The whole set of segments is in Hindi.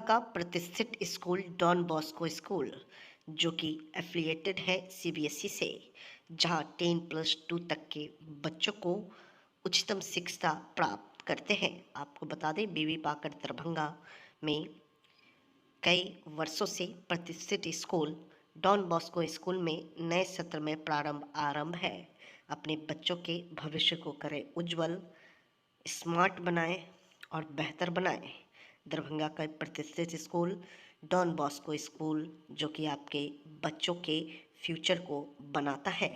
का प्रतिष्ठित स्कूल डॉन बॉस्को स्कूल, जो कि एफिलिएटेड है सीबीएसई से, जहां 10+2 तक के बच्चों को उच्चतम शिक्षा प्राप्त करते हैं। आपको बता दें, बीवी पाकर दरभंगा में कई वर्षों से प्रतिष्ठित स्कूल डॉन बॉस्को स्कूल में नए सत्र में आरंभ है। अपने बच्चों के भविष्य को करें उज्जवल, स्मार्ट बनाएं और बेहतर बनाएं। दरभंगा का प्रतिष्ठित स्कूल डॉन बॉस्को स्कूल, जो कि आपके बच्चों के फ्यूचर को बनाता है।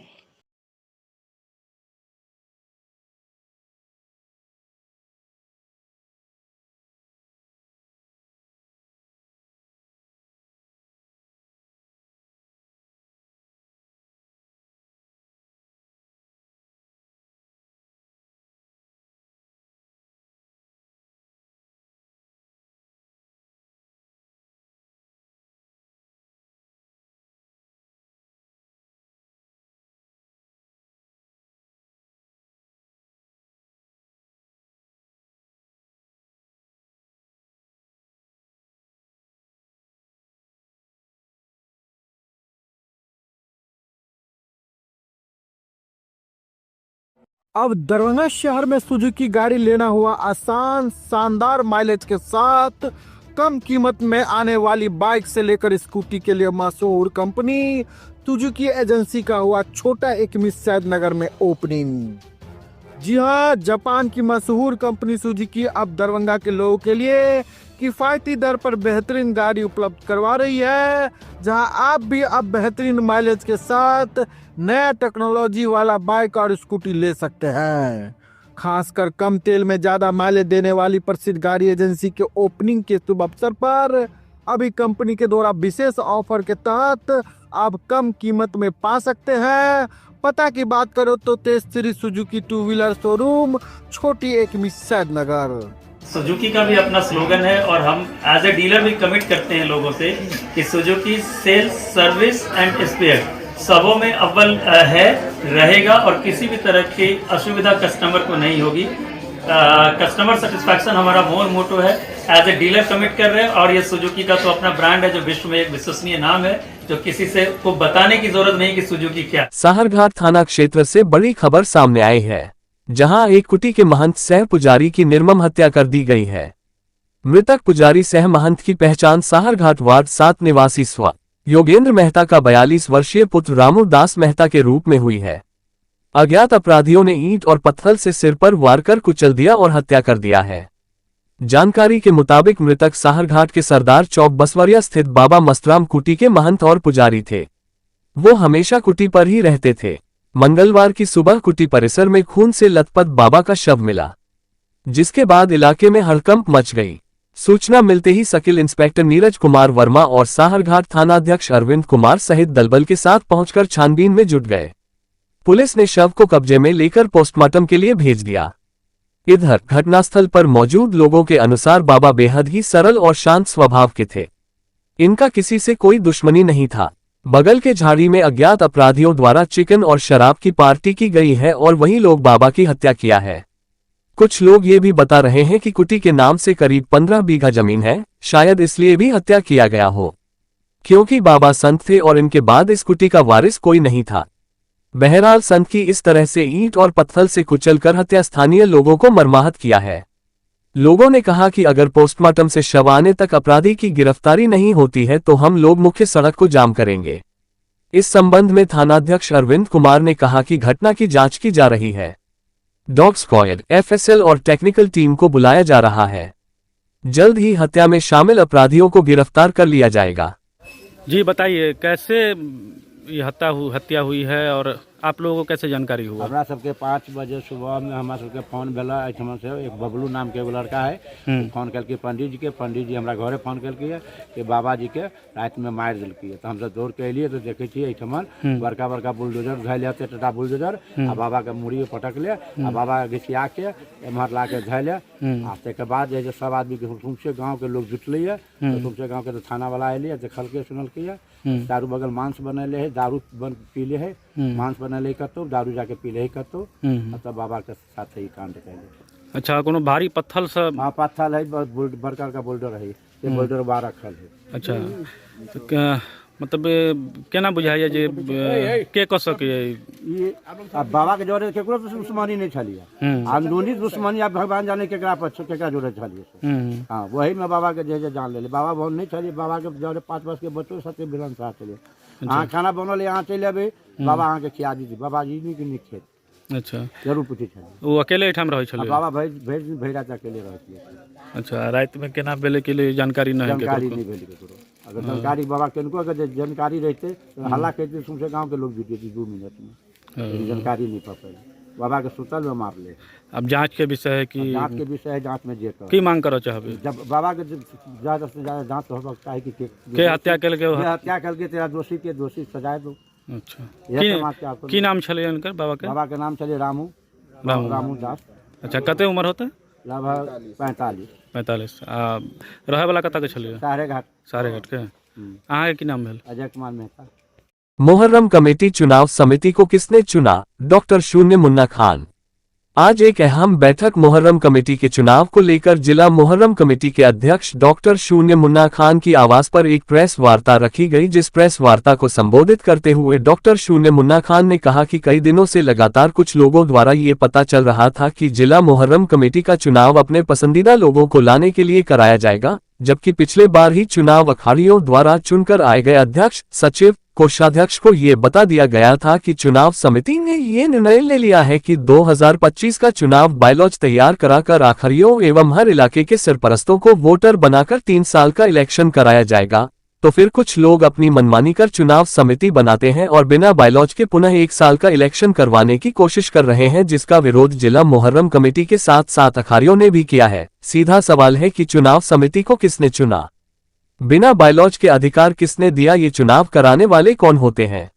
अब दरभंगा शहर में सुजुकी गाड़ी लेना हुआ आसान, शानदार माइलेज के साथ कम कीमत में आने वाली बाइक से लेकर स्कूटी के लिए मशहूर कंपनी सुजुकी एजेंसी का हुआ छोटा एकमी सैदनगर में ओपनिंग। जी हाँ, जापान की मशहूर कंपनी सुजुकी अब दरभंगा के लोगों के लिए किफायती दर पर बेहतरीन गाड़ी उपलब्ध करवा रही है, जहां आप भी अब बेहतरीन माइलेज के साथ नया टेक्नोलॉजी वाला बाइक और स्कूटी ले सकते हैं। खासकर कम तेल में ज्यादा माइलेज देने वाली प्रसिद्ध गाड़ी एजेंसी के ओपनिंग के शुभ अवसर पर अभी कंपनी के द्वारा विशेष ऑफर के तहत आप कम कीमत में पा सकते हैं। पता की बात करो तो Tej Shri Suzuki two wheeler showroom, छोटी एकमी सैदनगर। सुजुकी का भी अपना स्लोगन है और हम एज ए डीलर भी कमिट करते हैं लोगों से कि Suzuki sales, service and spare सबों में अव्वल है, रहेगा और किसी भी तरह की असुविधा कस्टमर को नहीं होगी। कस्टमर सेटिस्फैक्शन हमारा मोटो है। एज ए डीलर कमिट कर रहे हैं और ये सुजुकी का तो अपना ब्रांड है, जो विश्व में एक विश्वसनीय नाम है, जो किसी से को बताने की जरूरत नहीं कि सुजुकी क्या। साहरघाट थाना क्षेत्र से बड़ी खबर सामने आई है, जहां एक कुटी के महंत सह पुजारी की निर्मम हत्या कर दी गई है। मृतक पुजारी सह महंत की पहचान साहरघाट वार्ड 7 निवासी स्व योगेंद्र मेहता का 42 वर्षीय पुत्र रामू दास मेहता के रूप में हुई है। अज्ञात अपराधियों ने ईंट और पत्थर से सिर पर वार कर कुचल दिया और हत्या कर दिया है। जानकारी के मुताबिक मृतक साहरघाट के सरदार चौक बसवरिया स्थित बाबा मस्तराम कुटी के महंत और पुजारी थे। वो हमेशा कुटी पर ही रहते थे। मंगलवार की सुबह कुटी परिसर में खून से लथपथ बाबा का शव मिला, जिसके बाद इलाके में हड़कंप मच गई। सूचना मिलते ही सर्किल इंस्पेक्टर नीरज कुमार वर्मा और साहरघाट थानाध्यक्ष अरविंद कुमार सहित दलबल के साथ पहुंचकर छानबीन में जुट गए। पुलिस ने शव को कब्जे में लेकर पोस्टमार्टम के लिए भेज दिया। इधर घटनास्थल पर मौजूद लोगों के अनुसार बाबा बेहद ही सरल और शांत स्वभाव के थे। इनका किसी से कोई दुश्मनी नहीं था। बगल के झाड़ी में अज्ञात अपराधियों द्वारा चिकन और शराब की पार्टी की गई है और वही लोग बाबा की हत्या किया है। कुछ लोग ये भी बता रहे हैं कि कुटी के नाम से करीब 15 बीघा जमीन है, शायद इसलिए भी हत्या किया गया हो, क्योंकि बाबा संत थे और इनके बाद इस कुटी का वारिस कोई नहीं था। बहरहाल संत की इस तरह से ईंट और पत्थर से कुचलकर हत्या स्थानीय लोगों को मर्माहत किया है। लोगों ने कहा कि अगर पोस्टमार्टम से शव आने तक अपराधी की गिरफ्तारी नहीं होती है तो हम लोग मुख्य सड़क को जाम करेंगे। इस संबंध में थानाध्यक्ष अरविंद कुमार ने कहा कि घटना की जांच की जा रही है। डॉग स्क्वाड, एफएसएल और टेक्निकल टीम को बुलाया जा रहा है। जल्द ही हत्या में शामिल अपराधियों को गिरफ्तार कर लिया जाएगा। जी बताइए, कैसे ये हत्या हुई है और आप लोगों को कैसे जानकारी हुआ? हमरा सबके 5 बजे सुबह में हमरा सबके फोन भेला एहिठमा से एक बबलू नाम के एगो लड़का है, फोन कल पंडित जी के। पंडित जी हमरा घरे फोन कल कि बाबा जी के रात में मार दिल्किए। तो हम सब दौड़ के अलिए तो देखे छी एहिठमा बड़का बड़का बुलडोजर धैल जाते, टाटा बुलडोजर आ बाबा के मुड़ी पटक ले आ बाबा घिसिया के एम्हर ला के धैल आ तक बाद जे सब आदमी के तुमसे गाँव के लोग जुटले है, तुमसे गाँव के तो थाना वाला अलिए, देखलके सुनलके दारू बगल मांस बनले है, दारू पीले है, मांस बनले कतो, दारू जाके पीले कतो, तब बाबा के साथ ही कांड कैले। अच्छा, कोनो भारी पत्थर से? हाँ, पत्थर है, बहुत बड़का का बोल्डर है। ये बोल्डर बाहर रखल है। अच्छा तो क्या मतलब क्या ना बुझाइए जे के कह सके ये अब बाबा के जोड़े केकरो दुश्मनी नहीं छलिए, अंदरूनी दुश्मनी आप भगवान जाने केकरा पर केकरा जोड़े छलिए। हाँ वही में बाबा के जे जान ले बाबा बहुत नहीं छलिए, बाबा के जोड़े 5 वर्ष के बच्चों साथे बिलन साथ चले। हाँ खाना बनल यहाँ चले अबे बाबा अहाँ के खिया दी बाबा जी नहीं कि खेत। अच्छा जरूर पूछे छलिए। वो अकेले ठाम रहे छले? बाबा भैरा अकेले रहती। अच्छा रात में केना बेले के लिए जानकारी नहीं है? जानकारी नहीं भेल ककरो। अगर जानकारी बाबा किनको अगर जानकारी रहते तो हल्ला कहते तुमसे गांव के लोग जुटे थे 2 मिनट में, लेकिन जानकारी नहीं पा बाबा के सुतल में मार ले। अब जांच के विषय है कि जांच के विषय है, जांच में जे की मांग करो चाहबे? जब बाबा के ज्यादा से ज्यादा जांच हो सकता है कि के हत्या करके तेरा दोषी के दोषी सजाए दो। अच्छा की नाम छले उनकर बाबा के? बाबा के नाम चले रामू दास। अच्छा कते उम्र होता? लगभग 45। रहे वाला कतऽ के छलिए? सारे घाट के। अहाँ के की नाम भेल? अजय कुमार मेहता। मुहर्रम कमेटी चुनाव समिति को किसने चुना? डॉक्टर शून्य मुन्ना खान। आज एक अहम बैठक मुहर्रम कमेटी के चुनाव को लेकर जिला मुहर्रम कमेटी के अध्यक्ष डॉक्टर शून्य मुन्ना खान की आवाज पर एक प्रेस वार्ता रखी गई, जिस प्रेस वार्ता को संबोधित करते हुए डॉक्टर शून्य मुन्ना खान ने कहा कि कई दिनों से लगातार कुछ लोगों द्वारा ये पता चल रहा था कि जिला मुहर्रम कमेटी का चुनाव अपने पसंदीदा लोगों को लाने के लिए कराया जाएगा, जबकि पिछले बार ही चुनाव अखाड़ियों द्वारा चुनकर आए गए अध्यक्ष, सचिव, कोषाध्यक्ष को ये बता दिया गया था कि चुनाव समिति ने ये निर्णय ले लिया है कि 2025 का चुनाव बायलॉज तैयार कराकर आखिरियों एवं हर इलाके के सरपरस्तों को वोटर बनाकर 3 साल का इलेक्शन कराया जाएगा। तो फिर कुछ लोग अपनी मनमानी कर चुनाव समिति बनाते हैं और बिना बायलॉज के पुनः 1 साल का इलेक्शन करवाने की कोशिश कर रहे हैं, जिसका विरोध जिला मुहर्रम कमेटी के साथ अखाड़ियों ने भी किया है। सीधा सवाल है कि चुनाव समिति को किसने चुना? बिना बायलॉज के अधिकार किसने दिया? ये चुनाव कराने वाले कौन होते हैं?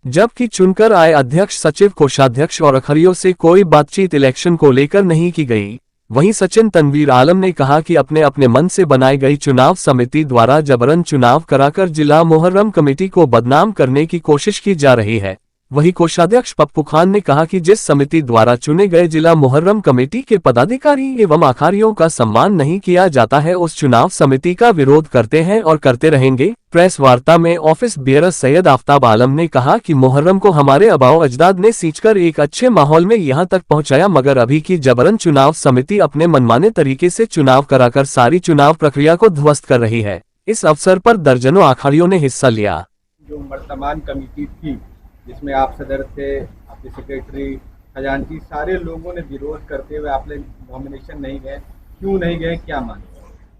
जबकि चुनकर आए अध्यक्ष, सचिव, कोषाध्यक्ष और अखाड़ियों से कोई बातचीत इलेक्शन को लेकर नहीं की गई। वहीं सचिन तनवीर आलम ने कहा कि अपने अपने मन से बनाई गई चुनाव समिति द्वारा जबरन चुनाव कराकर जिला मुहर्रम कमेटी को बदनाम करने की कोशिश की जा रही है। वहीं कोषाध्यक्ष पप्पू खान ने कहा कि जिस समिति द्वारा चुने गए जिला मुहर्रम कमेटी के पदाधिकारी एवं आखाड़ियों का सम्मान नहीं किया जाता है, उस चुनाव समिति का विरोध करते हैं और करते रहेंगे। प्रेस वार्ता में ऑफिस बेयर सैयद आफ्ताब आलम ने कहा कि मुहर्रम को हमारे आबाओ अजदाद ने सींचकर एक अच्छे माहौल में यहां तक पहुंचाया, मगर अभी की जबरन चुनाव समिति अपने मनमाने तरीके से चुनाव कराकर सारी चुनाव प्रक्रिया को ध्वस्त कर रही है। इस अवसर पर दर्जनों आखाड़ियों ने हिस्सा लिया। जो वर्तमान कमेटी थी जिसमें आप सदर थे, आपके सेक्रेटरी, खजांची, सारे लोगों ने विरोध करते हुए आप लोग नॉमिनेशन नहीं गए, क्यों नहीं गए, क्या माने?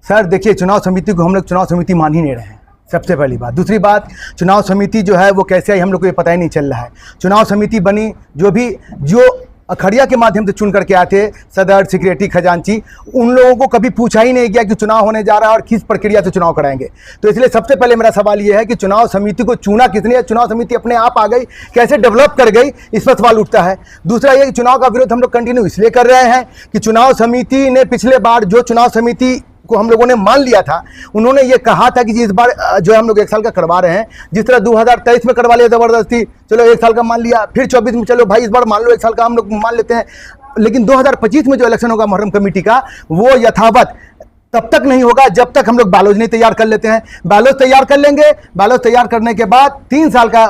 सर देखिए, चुनाव समिति को हम लोग चुनाव समिति मान ही नहीं रहे हैं, सबसे पहली बात। दूसरी बात, चुनाव समिति जो है वो कैसे आई हम लोग को ये पता ही नहीं चल रहा है। चुनाव समिति बनी जो अखड़िया के माध्यम से चुन करके आए थे, सदर, सेक्रेटरी, खजांची, उन लोगों को कभी पूछा ही नहीं गया कि चुनाव होने जा रहा है और किस प्रक्रिया से चुनाव कराएंगे। तो इसलिए सबसे पहले मेरा सवाल ये है कि चुनाव समिति को चुना किसने? चुनाव समिति अपने आप आ गई, कैसे डेवलप कर गई, इस पर सवाल उठता है। दूसरा ये कि चुनाव का विरोध हम लोग कंटिन्यू इसलिए कर रहे हैं कि चुनाव समिति ने पिछले बार जो चुनाव समिति को हम लोगों ने मान लिया था, उन्होंने ये कहा था कि इस बार जो हम लोग 1 साल का करवा रहे हैं, जिस तरह 2023 में करवा लिया जबरदस्ती, चलो 1 साल का मान लिया, फिर 24 में चलो भाई इस बार मान लो 1 साल का हम लोग मान लेते हैं, लेकिन 2025 में जो इलेक्शन होगा मुहर्रम कमेटी का, वो यथावत तब तक नहीं होगा जब तक हम लोग बायलॉज नहीं तैयार कर लेते हैं। बायलॉज तैयार कर लेंगे, बायलॉज तैयार करने के बाद 3 साल का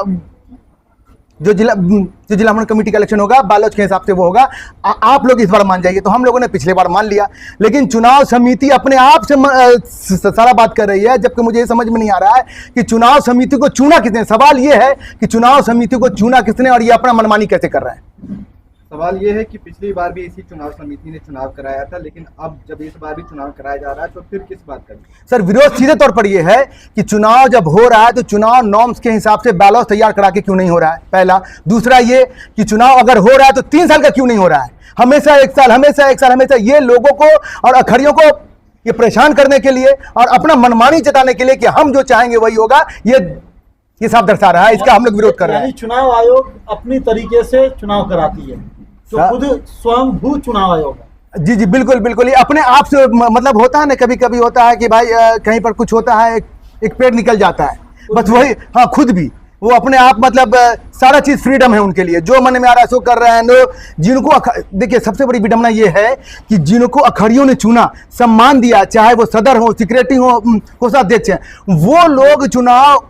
जो जिला मुहर्रम कमेटी का इलेक्शन होगा बायलॉज के हिसाब से वो होगा। आप लोग इस बार मान जाइए। तो हम लोगों ने पिछले बार मान लिया, लेकिन चुनाव समिति अपने आप से सारा बात कर रही है, जबकि मुझे ये समझ में नहीं आ रहा है कि चुनाव समिति को चुना किसने। सवाल ये है कि चुनाव समिति को चुना किसने और ये अपना मनमानी कैसे कर रहा है। सवाल ये है कि पिछली बार भी इसी चुनाव समिति ने चुनाव कराया था, लेकिन अब जब इस बार भी चुनाव कराया जा रहा है तो फिर किस बात का? सर विरोध सीधे तौर पर यह है कि चुनाव जब हो रहा है तो चुनाव नॉर्म्स के हिसाब से बायलॉज तैयार करा के क्यों नहीं हो रहा है, पहला। दूसरा ये कि चुनाव अगर हो रहा है तो 3 साल का क्यों नहीं हो रहा है, हमेशा 1 साल, हमेशा 1 साल, हमेशा। ये लोगों को और अखड़ियों को ये परेशान करने के लिए और अपना मनमानी जताने के लिए कि हम जो चाहेंगे वही होगा, ये साफ दर्शा रहा है। इसका हम लोग विरोध कर रहे हैं। चुनाव आयोग अपनी तरीके से चुनाव कराती है, जो खुद स्वयं भू चुनाव आयोग है। जी बिल्कुल बिल्कुल, ये अपने आप से मतलब होता है ना, कभी कभी होता है कि भाई कहीं पर कुछ होता है, एक पेड़ निकल जाता है, बस वही। हाँ, खुद भी वो अपने आप मतलब सारा चीज फ्रीडम है उनके लिए, जो मन में आ रहा है सो कर रहे हैं लोग। जिनको देखिए सबसे बड़ी विडम्बना ये है कि जिनको अखड़ियों ने चुना, सम्मान दिया, चाहे वो सदर हो, सेक्रेटरी हो, कोषाध्यक्ष हैं, वो लोग चुनाव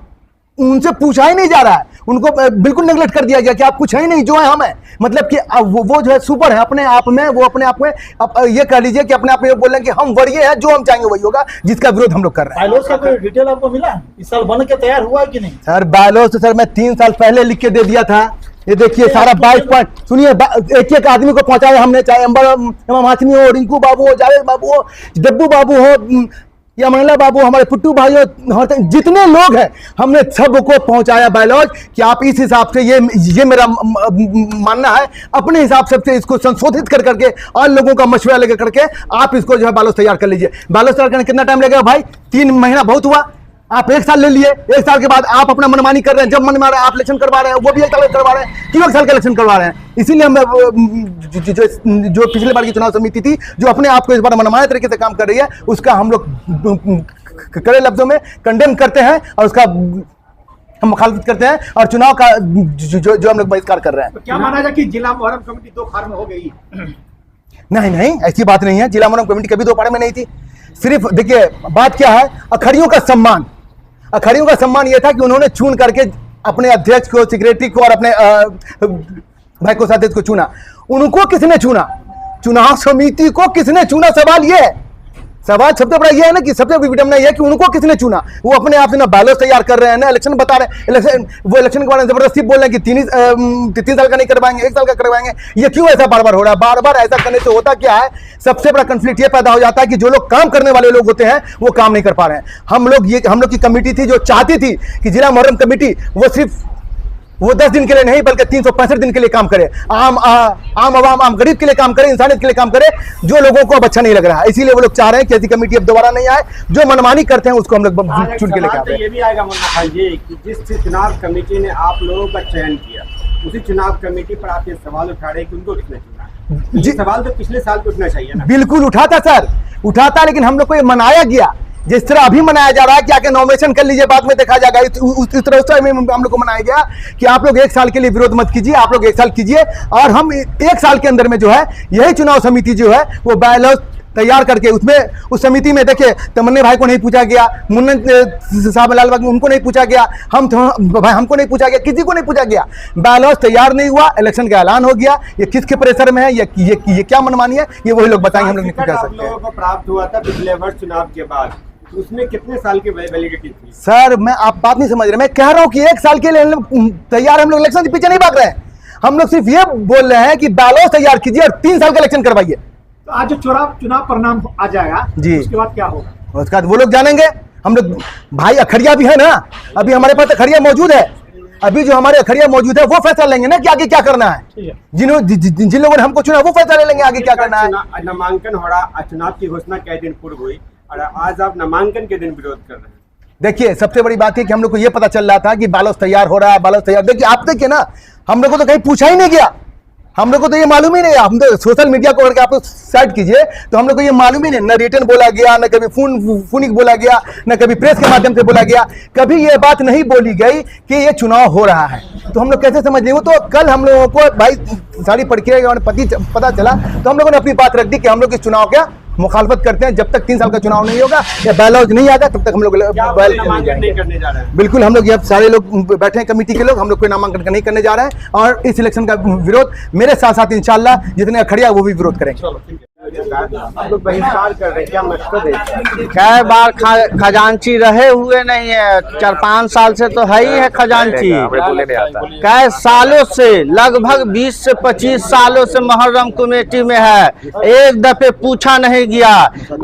उनसे पूछा ही नहीं जा रहा है, उनको बिल्कुल नेगलेक्ट कर दिया गया कि आप कुछ है ही नहीं, जो है हम है। मतलब कि वो जो है सुपर है अपने आप में, वो अपने आप में ये कह लीजिए कि अपने आप में ये बोल रहे हैं कि हम वरीय है, जो हम चाहेंगे वही होगा, जिसका विरोध हम लोग कर रहे हैं। बायलॉज का कोई डिटेल आपको मिला इस साल बन के तैयार हुआ है कि नहीं? सर बायलॉज तो सर मैं 3 साल पहले लिख के दे दिया था। ये देखिए सारा 22 पॉइंट, सुनिए एक एक आदमी को पहुंचाया हमने, चाहे इमाम हाशमी हो, रिंकू बाबू हो, जावेद बाबू हो, डब्बू बाबू हो या मंगला बाबू, हमारे पुट्टू भाई हो, जितने लोग हैं हमने सबको पहुंचाया बायलॉज कि आप इस हिसाब से, ये मेरा मानना है, अपने हिसाब से इसको संशोधित कर करके और लोगों का मशवरा लेकर करके आप इसको जो है बायलॉज तैयार कर लीजिए। बायलॉज तैयार करने कितना टाइम लगेगा भाई? 3 महीना बहुत हुआ, आप 1 साल ले लिए, 1 साल के बाद आप अपना मनमानी कर रहे हैं, जब मन में आ रहा है आप इलेक्शन करवा रहे हैं, वो भी 1 साल करवा रहे हैं, क्यों 1 साल का इलेक्शन करवा रहे हैं? इसीलिए हम जो पिछले बार की चुनाव समिति थी, जो अपने आप को इस बार मनमाने तरीके से काम कर रही है, उसका हम लोग कड़े लफ्जों में कंडेम करते हैं और उसका हम मुखालफत करते हैं और चुनाव का जो हम लोग बहिष्कार कर रहे हैं। तो क्या माना जाए कि जिला मुहर्रम कमेटी 2 फाड़ में हो गई? नहीं, ऐसी बात नहीं है। जिला मुहर्रम कमेटी कभी 2 फाड़े में नहीं थी। सिर्फ देखिए बात क्या है, अखड़ियों का सम्मान, अखड़ियों का सम्मान यह था कि उन्होंने चुन करके अपने अध्यक्ष को, सेक्रेटरी को और अपने भाई कोषाध्यक्ष को चुना। उनको किसने चुना? चुनाव समिति को किसने चुना? सवाल ये है, सवाल सबसे बड़ा ये है ना कि सबसे बड़ी विडम्बना ये है कि उनको किसने चुना? वो अपने आप से ना बायलॉज तैयार कर रहे हैं, ना इलेक्शन बता रहे हैं, इलेक्शन के बारे में जबरदस्ती बोल रहे हैं कि 3 साल का नहीं करवाएंगे, 1 साल का करवाएंगे। ये क्यों ऐसा बार बार हो रहा है? बार बार ऐसा करने से होता क्या है, सबसे बड़ा कंफ्लिक्ट ये पैदा हो जाता है कि जो लोग काम करने वाले लोग होते हैं वो काम नहीं कर पा रहे हैं। हम लोग की कमेटी थी जो चाहती थी कि जिला मुहर्रम कमेटी वो 10 दिन के लिए नहीं बल्कि 365 दिन के लिए काम करे, आम आवाम, आम गरीब के लिए काम करे, इंसानियत के लिए काम करे, जो लोगों को अब अच्छा नहीं लग रहा है। इसीलिए वो लोग चाह रहे हैं कि ऐसी कमेटी अब दोबारा नहीं आए, जो मनमानी करते हैं उसको हम लोग चुन के लेकर आते हैं। ये भी आएगा मुन्ना भाई जी कि जिस चुनाव कमेटी ने आप लोगों का चयन किया, उसी चुनाव कमेटी पर आप ये सवाल उठा रहे हैं कि उनको किसने चुना? ये सवाल तो पिछले साल उठना चाहिए ना। बिल्कुल उठाता सर, उठाता, लेकिन हम लोग को ये मनाया गया, जिस तरह अभी मनाया जा रहा है कि आके नॉमिनेशन कर लीजिए, बाद में देखा जाएगा, इस तरह में हम लोग को मनाया गया कि आप लोग 1 साल के लिए विरोध मत कीजिए, आप लोग 1 साल कीजिए और हम 1 साल के अंदर में जो है यही चुनाव समिति जो है वो बायलॉज तैयार करके उसमें, उस समिति में देखिए तमन्ने भाई को नहीं पूछा गया, मुन्नन साहब लालबाग उनको नहीं पूछा गया, भाई हमको नहीं पूछा गया, किसी को नहीं पूछा गया। बायलॉज तैयार नहीं हुआ, इलेक्शन का ऐलान हो गया। ये किसके प्रेशर में है, ये क्या मनमानी है, ये वही लोग बताएंगे, हम लोग नहीं कह सकते। लोगों को प्राप्त हुआ था पिछले वर्ष चुनाव के बाद, उसमें कितने साल की वैलिडिटी थी? सर मैं आप बात नहीं समझ रहे, मैं कह रहा हूँ कि 1 साल के लिए तैयार, हम लोग इलेक्शन के पीछे नहीं भाग रहे हैं, हम लोग सिर्फ ये बोल रहे हैं कि बायलॉज तैयार कीजिए और 3 साल का इलेक्शन करवाइए। तो आज जो चुनाव परिणाम आ जाएगा जी, उसके बाद क्या होगा? उसके बाद वो लोग जानेंगे। हम लोग भाई अखड़िया भी है ना, अभी हमारे पास अखड़िया मौजूद है, अभी जो हमारे अखड़िया मौजूद है वो फैसला लेंगे ना कि आगे क्या करना है। जिन लोगों ने हमको चुना वो फैसला ले लेंगे आगे क्या करना है। नामांकन हो रहा, चुनाव की घोषणा कई दिन पूर्व हुई और आज आप नामांकन के दिन विरोध कर रहे हैं। देखिए सबसे बड़ी बात है कि हम लोग को ये पता चल रहा था कि बायलॉज तैयार हो रहा है, बायलॉज तैयार, देखिए आप देखिए ना, हम लोग को तो कहीं पूछा ही नहीं गया, हम लोग को तो ये मालूम ही नहीं, हम तो सोशल मीडिया को करके आप साइड कीजिए तो हम लोग को ये मालूम ही नहीं, न रिटर्न बोला गया, न कभी फोनिक बोला गया, न कभी प्रेस के माध्यम से बोला गया, कभी ये बात नहीं बोली गई कि ये चुनाव हो रहा है। तो हम लोग कैसे समझ लें? वो तो कल हम लोगों को भाई सारी प्रक्रिया पता चला तो हम लोगों ने अपनी बात रख दी कि हम लोग इस चुनाव क्या मुखालफत करते हैं, जब तक 3 साल का चुनाव नहीं होगा या बायलॉज नहीं आएगा तब तक हम लोग नहीं करने जा रहे हैं। बिल्कुल, हम लोग ये सारे लोग बैठे हैं कमेटी के लोग, हम लोग कोई नामांकन नहीं करने जा रहे हैं और इस इलेक्शन का विरोध मेरे साथ साथ इंशाल्लाह जितने अखड़िया वो भी विरोध करेंगे। आप लोग बहिष्कार कर रहे हैं, क्या मकसद है? कई बार खजांची रहे हुए नहीं है, 4-5 साल से तो है ही है खजांची। कई सालों से, लगभग 20 से 25 सालों से मुहर्रम कमेटी में है, एक दफे पूछा नहीं गया।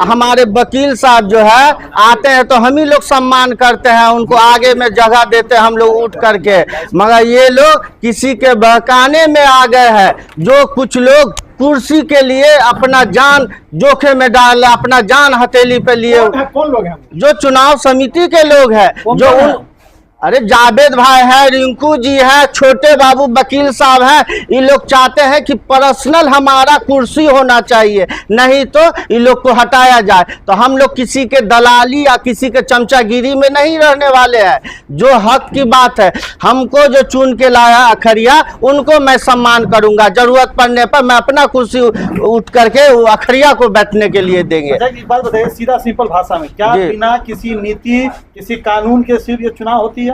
हमारे वकील साहब जो है आते हैं तो हम ही लोग सम्मान करते हैं, उनको आगे में जगह देते हैं हम लोग उठ करके, मगर ये लोग किसी के बहकाने में आ गए हैं। जो कुछ लोग कुर्सी के लिए अपना जान जोखिम में डाल, अपना जान हथेली पे लिए, कौन लोग हैं? जो चुनाव समिति के लोग हैं, जो अरे जावेद भाई है, रिंकू जी है, छोटे बाबू वकील साहब हैं, ये लोग चाहते हैं कि पर्सनल हमारा कुर्सी होना चाहिए, नहीं तो ये लोग को हटाया जाए। तो हम लोग किसी के दलाली या किसी के चमचागिरी में नहीं रहने वाले हैं। जो हक की बात है, हमको जो चुन के लाया अखरिया, उनको मैं सम्मान करूंगा। जरूरत पड़ने पर मैं अपना कुर्सी उठ करके वो अखरिया को बैठने के लिए देंगे। अच्छा, एक बात बताइए सीधा सिंपल भाषा में, क्या बिना किसी नीति किसी कानून के सिर्फ ये चुनाव होती है?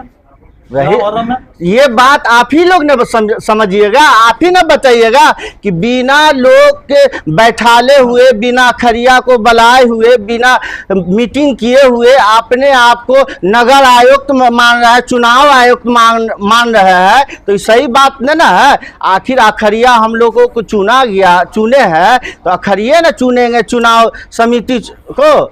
ये बात आप ही लोग ने समझिएगा, आप ही ना बताइएगा कि बिना लोग के बैठाले हुए, बिना खरिया को बुलाए हुए, बिना मीटिंग किए हुए अपने आप को नगर आयुक्त मान रहा है, चुनाव आयुक्त मान रहा है, तो ये सही बात नहीं ना है। आखिर अखरिया हम लोगों को चुने हैं तो अखरिया ना चुनेंगे चुनाव समिति को।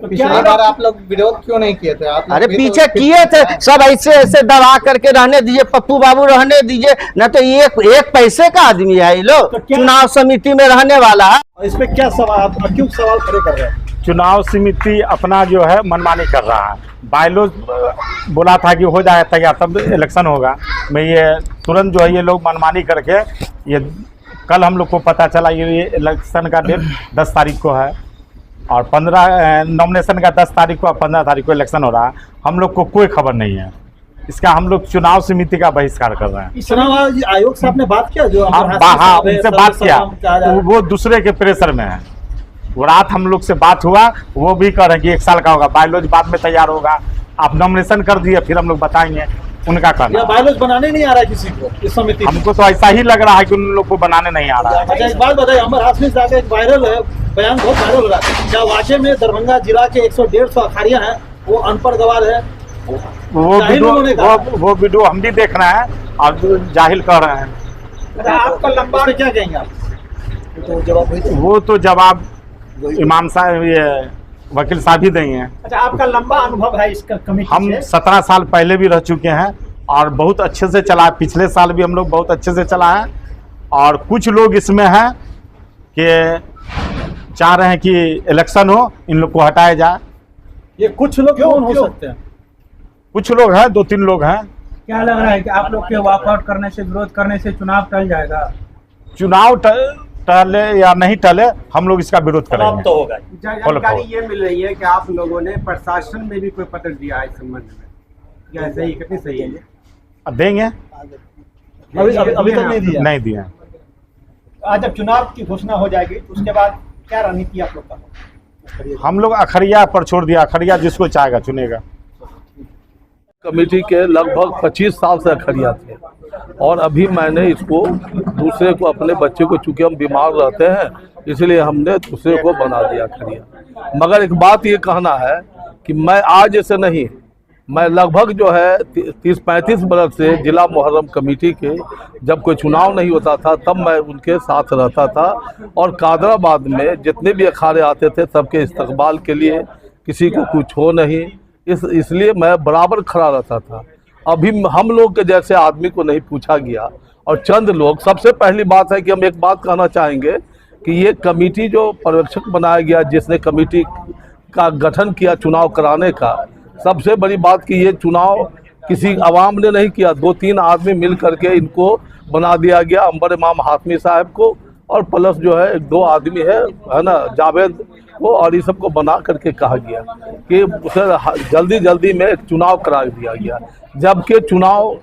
तो पिछली बार आप लोग विरोध क्यों नहीं किए थे? आप अरे पीछे किए थे, सब ऐसे ऐसे दबा करके रहने दीजिए, पप्पू बाबू रहने दीजिए, न तो एक पैसे का आदमी है ये लोग, चुनाव समिति में रहने वाला है। इस पे क्या सवाल, क्यों सवाल खड़े कर रहे हैं? चुनाव समिति अपना जो है मनमानी कर रहा है। बायलॉज बोला था कि हो जाए तैयार तब इलेक्शन होगा, मैं ये तुरंत जो है ये लोग मनमानी करके, ये कल हम लोग को पता चला ये इलेक्शन का डेट 10 तारीख को है और 15 नॉमिनेशन का 10 तारीख को और 15 तारीख को इलेक्शन हो रहा है। हम लोग को कोई खबर नहीं है इसका, हम लोग चुनाव समिति का बहिष्कार कर रहे हैं। चुनाव आयोग से आपने बात किया? जो हाँ, उनसे बात किया, वो दूसरे के प्रेशर में है। वो रात हम लोग से बात हुआ, वो भी कह रहे हैं कि 1 साल का होगा, बायोलॉजी बाद में तैयार होगा, आप नॉमिनेशन कर दिए फिर हम लोग बताएंगे। उनका करना बायोलॉजी बनाने नहीं आ रहा है किसी को इस समिति, हमको तो ऐसा ही लग रहा है कि उन लोग को बनाने नहीं आ रहा है। अच्छा, एक बात बताइए, अमर हाशमी साहब एक वायरल है बयान, बहुत वायरल हो रहा है, क्या वाकई में दरभंगा जिला के 100-150 अखाड़ियां हैं वो अनपढ़ गवार है? वो वीडियो हम भी देख रहे हैं और जाहिल कर रहे हैं। आपका लंबा क्या कहेंगे आप? वो तो जवाब इमाम साहब, ये वकील साहब ही देंगे। अच्छा, आपका लंबा अनुभव है इसका कमिटी से? हम 17 साल पहले भी रह चुके हैं और बहुत अच्छे से चला है। पिछले साल भी हम लोग बहुत अच्छे से चला है और कुछ लोग इसमें हैं कि चाह रहे हैं कि इलेक्शन हो, इन लोग को हटाया जाए। ये कुछ लोग कौन हो सकते हैं? कुछ लोग हैं, 2-3 लोग हैं। क्या लग रहा है कि आप लोग के वॉकआउट करने से, विरोध करने से चुनाव टल जाएगा? चुनाव टले या नहीं टले, हम लोग इसका विरोध करेंगे। तो होगा। जानकारी ये मिल रही है कि आप लोगों ने प्रशासन में भी कोई पत्र दिया है इस संबंध में, क्या सही, कितनी सही है? देंगे, अभी तक नहीं दिया? नहीं दिया। आज जब चुनाव की घोषणा हो जाएगी तो उसके बाद क्या रणनीति आप लोग का? हम लोग अखरिया पर छोड़ दिया, अखरिया जिसको चाहेगा चुनेगा। कमेटी के लगभग 25 साल से अखरिया थे और अभी मैंने इसको दूसरे को, अपने बच्चे को, चूँकि हम बीमार रहते हैं इसलिए हमने दूसरे को बना दिया अखरिया। मगर एक बात ये कहना है कि मैं आज से नहीं, मैं लगभग जो है 30-35 बरस से जिला मुहर्रम कमेटी के, जब कोई चुनाव नहीं होता था तब मैं उनके साथ रहता था और कादराबाद में जितने भी अखाड़े आते थे सबके इस्तकबाल के लिए, किसी को कुछ हो नहीं, इसलिए मैं बराबर खड़ा रहता था। अभी हम लोग के जैसे आदमी को नहीं पूछा गया और चंद लोग, सबसे पहली बात है कि हम एक बात कहना चाहेंगे कि ये कमेटी जो पर्यवेक्षक बनाया गया, जिसने कमेटी का गठन किया चुनाव कराने का, सबसे बड़ी बात कि ये चुनाव किसी आवाम ने नहीं किया, 2-3 आदमी मिल करके इनको बना दिया गया, अंबर इमाम हाशमी साहब को और प्लस जो है 2 आदमी है ना, जावेद को, और इस सबको बना करके कहा गया कि उसे जल्दी में एक चुनाव करा दिया गया। जबकि चुनाव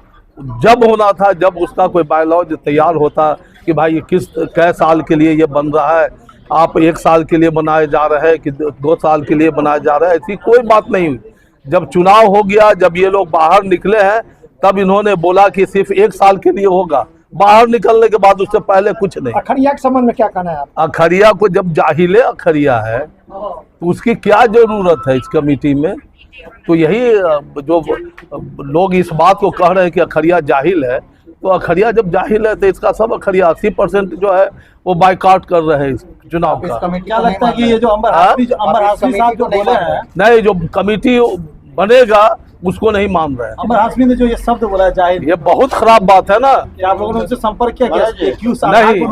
जब होना था, जब उसका कोई बायलॉज तैयार होता कि भाई ये कै साल के लिए ये बन रहा है, आप 1 साल के लिए बनाए जा रहे हैं कि 2 साल के लिए बनाया जा रहा है, ऐसी कोई बात नहीं हुई। जब चुनाव हो गया, जब ये लोग बाहर निकले हैं, तब इन्होंने बोला कि सिर्फ 1 साल के लिए होगा। बाहर निकलने के बाद उससे पहले कुछ नहीं। अखरिया के संबंध में क्या कहना है आप? अखरिया को जब जाहिले अखरिया है तो उसकी क्या जरूरत है इस कमेटी में? तो यही जो लोग इस बात को कह रहे हैं कि अखरिया जाहिल है, तो अखरिया जब जाहिल है तो इसका सब अखरिया 80% जो है वो बाइकाट कर रहे हैं इस चुनाव का। क्या लगता है कि ये जो अंबर हाशमी साहब जो बोले हैं, नहीं, जो कमेटी बनेगा उसको नहीं मान रहे हैं। अंबर हाशमी ने जो ये शब्द बोला है जाहिल, ये बहुत खराब बात है ना। क्या आप लोगों ने उनसे संपर्क किया? नहीं,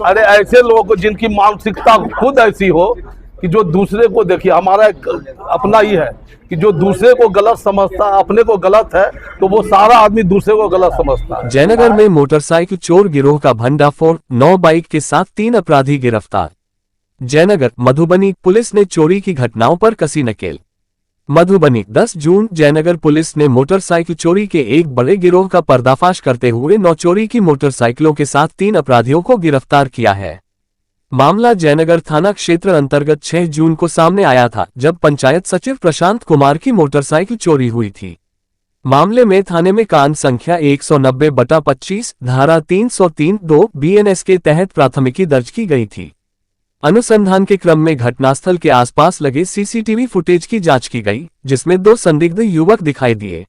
अरे ऐसे लोगों को जिनकी मानसिकता खुद ऐसी हो कि जो दूसरे को, देखिए हमारा एक अपना ही है कि जो दूसरे को गलत समझता, अपने को गलत है, तो वो सारा आदमी दूसरे को गलत समझता है। जयनगर में मोटरसाइकिल चोर गिरोह का भंडाफोड़, 9 बाइक के साथ 3 अपराधी गिरफ्तार। जयनगर मधुबनी पुलिस ने चोरी की घटनाओं पर कसी नकेल। मधुबनी 10 जून जयनगर पुलिस ने मोटरसाइकिल चोरी के एक बड़े गिरोह का पर्दाफाश करते हुए 9 चोरी की मोटरसाइकिलों के साथ 3 अपराधियों को गिरफ्तार किया है। मामला जयनगर थाना क्षेत्र अंतर्गत 6 जून को सामने आया था, जब पंचायत सचिव प्रशांत कुमार की मोटरसाइकिल चोरी हुई थी। मामले में थाने में कांड संख्या 190/25 धारा 303(2) BNS के तहत प्राथमिकी दर्ज की गई थी। अनुसंधान के क्रम में घटनास्थल के आसपास लगे सीसीटीवी फुटेज की जांच की गई, जिसमें 2 संदिग्ध युवक दिखाई दिए।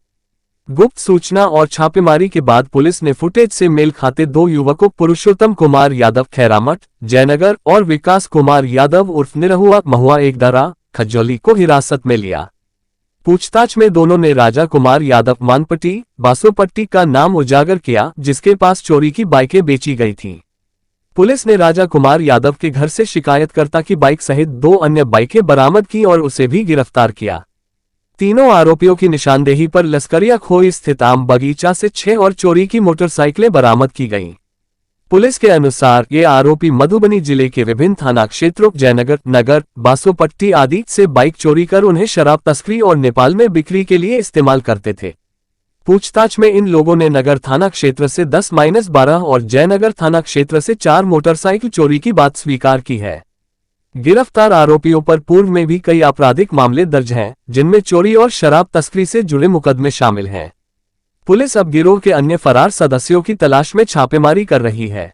गुप्त सूचना और छापेमारी के बाद पुलिस ने फुटेज से मेल खाते 2 युवकों पुरुषोत्तम कुमार यादव खैरामठ जयनगर और विकास कुमार यादव उर्फ निरहुआ महुआ एकदरा खजौली को हिरासत में लिया। पूछताछ में दोनों ने राजा कुमार यादव मानपट्टी बासोपट्टी का नाम उजागर किया, जिसके पास चोरी की बाइकें बेची गई थीं। पुलिस ने राजा कुमार यादव के घर से शिकायतकर्ता की बाइक सहित 2 अन्य बाइकें बरामद की और उसे भी गिरफ्तार किया। तीनों आरोपियों की निशानदेही पर लस्करिया खोई स्थित आम बगीचा से 6 और चोरी की मोटरसाइकिलें बरामद की गईं। पुलिस के अनुसार ये आरोपी मधुबनी जिले के विभिन्न थाना क्षेत्रों जयनगर, नगर, बासोपट्टी आदि से बाइक चोरी कर उन्हें शराब तस्करी और नेपाल में बिक्री के लिए इस्तेमाल करते थे। पूछताछ में इन लोगों ने नगर थाना क्षेत्र से 10-12 और जयनगर थाना क्षेत्र से 4 मोटरसाइकिल चोरी की बात स्वीकार की है। गिरफ्तार आरोपियों पर पूर्व में भी कई आपराधिक मामले दर्ज हैं, जिनमें चोरी और शराब तस्करी से जुड़े मुकदमे शामिल हैं। पुलिस अब गिरोह के अन्य फरार सदस्यों की तलाश में छापेमारी कर रही है।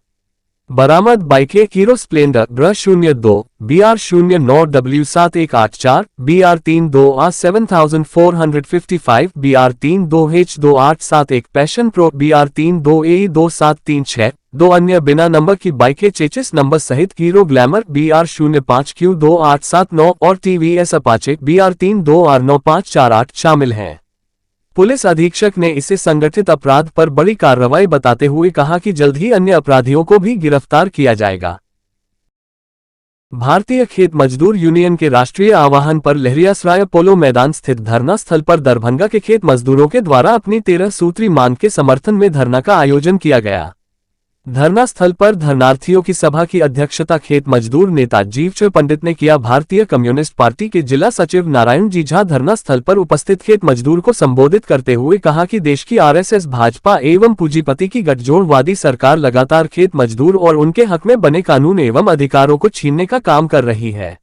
बरामद बाइकें hero Splendor BR02 BR09W7184 BR32A7455 BR32H2871 passion pro BR32AE2736 2 अन्य बिना नंबर की बाइकें चेचिस नंबर सहित हीरो ग्लैमर BR05Q2879 और TVS अपाचे BR32R9548 शामिल हैं। पुलिस अधीक्षक ने इसे संगठित अपराध पर बड़ी कार्रवाई बताते हुए कहा कि जल्द ही अन्य अपराधियों को भी गिरफ्तार किया जाएगा। भारतीय खेत मजदूर यूनियन के राष्ट्रीय आह्वान पर लहरियासराय पोलो मैदान स्थित धरना स्थल पर दरभंगा के खेत मजदूरों के द्वारा अपनी 13 सूत्री मांग के समर्थन में धरना का आयोजन किया गया। धरना स्थल पर धरनार्थियों की सभा की अध्यक्षता खेत मजदूर नेता जीवचंद पंडित ने किया। भारतीय कम्युनिस्ट पार्टी के जिला सचिव नारायण जी झा धरना स्थल पर उपस्थित खेत मजदूर को संबोधित करते हुए कहा कि देश की RSS भाजपा एवं पूंजीपति की गठजोड़वादी सरकार लगातार खेत मजदूर और उनके हक में बने कानून एवं अधिकारों को छीनने का काम कर रही है।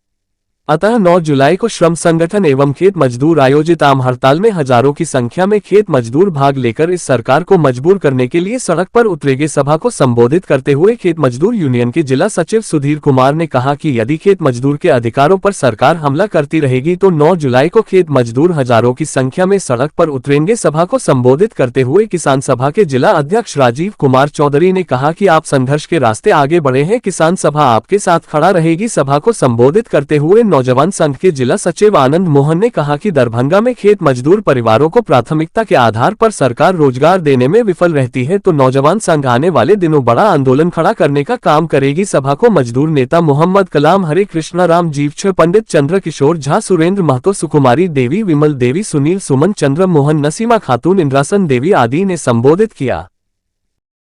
अतः 9 जुलाई को श्रम संगठन एवं खेत मजदूर आयोजित आम हड़ताल में हजारों की संख्या में खेत मजदूर भाग लेकर इस सरकार को मजबूर करने के लिए सड़क पर उतरेंगे। सभा को संबोधित करते हुए खेत मजदूर यूनियन के जिला सचिव सुधीर कुमार ने कहा कि यदि खेत मजदूर के अधिकारों पर सरकार हमला करती रहेगी तो 9 जुलाई को खेत मजदूर हजारों की संख्या में सड़क पर उतरेंगे। सभा को संबोधित करते हुए किसान सभा के जिला अध्यक्ष राजीव कुमार चौधरी ने कहा कि आप संघर्ष के रास्ते आगे बढ़े हैं, किसान सभा आपके साथ खड़ा रहेगी। सभा को संबोधित करते हुए नौजवान संघ के जिला सचिव आनंद मोहन ने कहा कि दरभंगा में खेत मजदूर परिवारों को प्राथमिकता के आधार पर सरकार रोजगार देने में विफल रहती है, तो नौजवान संघ आने वाले दिनों बड़ा आंदोलन खड़ा करने का काम करेगी। सभा को मजदूर नेता मोहम्मद कलाम, हरे कृष्णा राम, जीवचंद पंडित, चंद्र किशोर झा, सुरेंद्र महतो, सुकुमारी देवी, विमल देवी, सुनील सुमन, चंद्र मोहन, नसीमा खातून, इंद्रासन देवी आदि ने संबोधित किया।